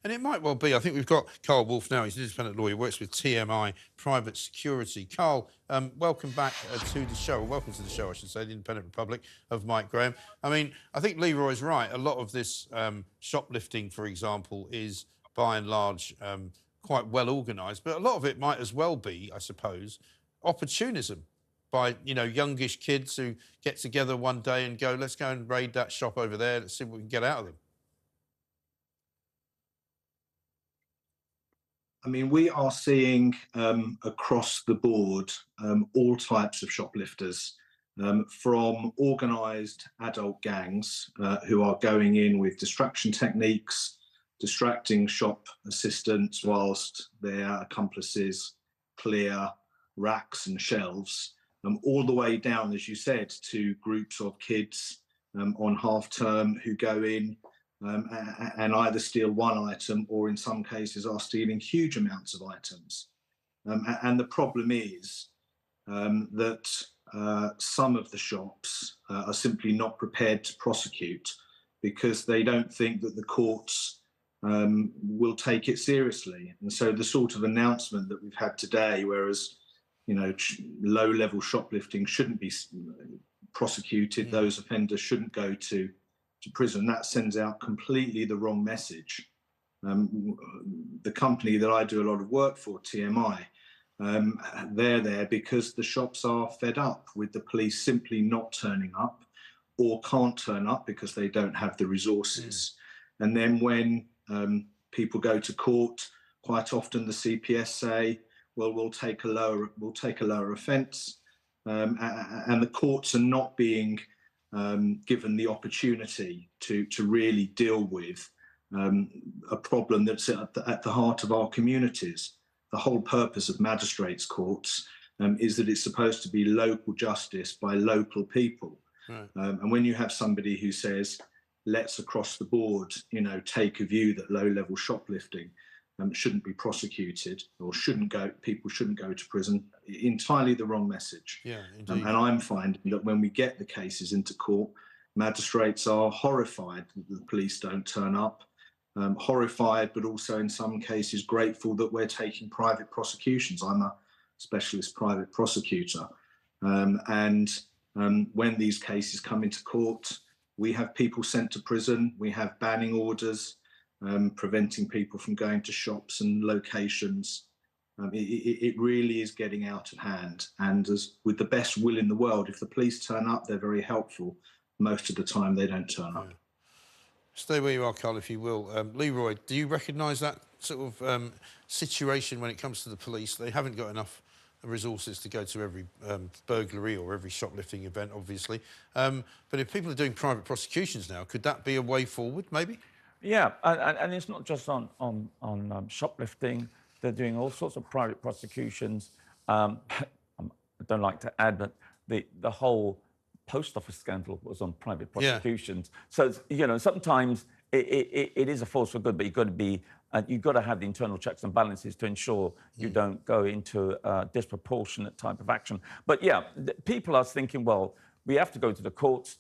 And it might well be. I think we've got Carl Woolf now. He's an independent lawyer, works with TMI Private Security. Carl, welcome back to the show. Welcome to the show, I should say, the Independent Republic of Mike Graham. I mean, I think Leroy's right. A lot of this shoplifting, for example, is by and large quite well organised, but a lot of it might as well be, I suppose, opportunism by, you know, youngish kids who get together one day and go, let's go and raid that shop over there, let's see what we can get out of them. I mean, we are seeing across the board all types of shoplifters, from organised adult gangs who are going in with distraction techniques, distracting shop assistants whilst their accomplices clear racks and shelves, all the way down, as you said, to groups of kids on half term who go in and either steal one item or in some cases are stealing huge amounts of items. And the problem is that some of the shops are simply not prepared to prosecute because they don't think that the courts will take it seriously. And so the sort of announcement that we've had today, whereas, you know, low-level shoplifting shouldn't be prosecuted, those offenders shouldn't go to prison, that sends out completely the wrong message. The company that I do a lot of work for, TMI, they're there because the shops are fed up with the police simply not turning up or can't turn up because they don't have the resources. And then when people go to court, quite often the CPS say, well, we'll take a lower offence, and the courts are not being given the opportunity to really deal with a problem that's at the heart of our communities. The whole purpose of magistrates' courts is that it's supposed to be local justice by local people. Right. And when you have somebody who says, let's across the board, you know, take a view that low-level shoplifting shouldn't be prosecuted or people shouldn't go to prison, entirely the wrong message. Yeah, indeed. And I'm finding that when we get the cases into court, magistrates are horrified that the police don't turn up, horrified, but also in some cases grateful that we're taking private prosecutions. I'm a specialist private prosecutor. And when these cases come into court, we have people sent to prison, we have banning orders, preventing people from going to shops and locations. It really is getting out of hand. And as with the best will in the world, if the police turn up, they're very helpful. Most of the time, they don't turn up. Stay where you are, Carl, if you will. Leroy, do you recognise that sort of situation when it comes to the police? They haven't got enough resources to go to every burglary or every shoplifting event, obviously. But if people are doing private prosecutions now, could that be a way forward, maybe? Yeah, and it's not just on shoplifting. They're doing all sorts of private prosecutions. I don't like to add, but the whole post office scandal was on private prosecutions. Yeah. So, you know, sometimes it is a force for good, but you've got to have the internal checks and balances to ensure you don't go into a disproportionate type of action. But yeah, people are thinking, well, we have to go to the courts.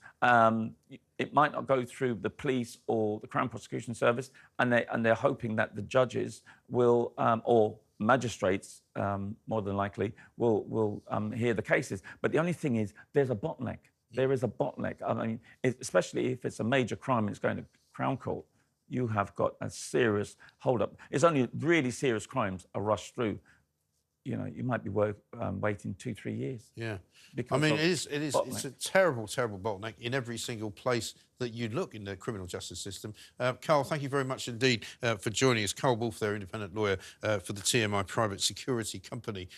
It might not go through the police or the Crown Prosecution Service, and they're hoping that the judges will, or magistrates, more than likely, will hear the cases. But the only thing is, there's a bottleneck. There is a bottleneck. I mean, especially if it's a major crime and it's going to Crown Court, you have got a serious hold-up. It's only really serious crimes are rushed through. You know, you might be waiting 2-3 years. Yeah, I mean, it's a terrible, terrible bottleneck in every single place that you look in the criminal justice system. Carl, thank you very much indeed for joining us. Carl Woolf there, independent lawyer for the TMI Private Security Company.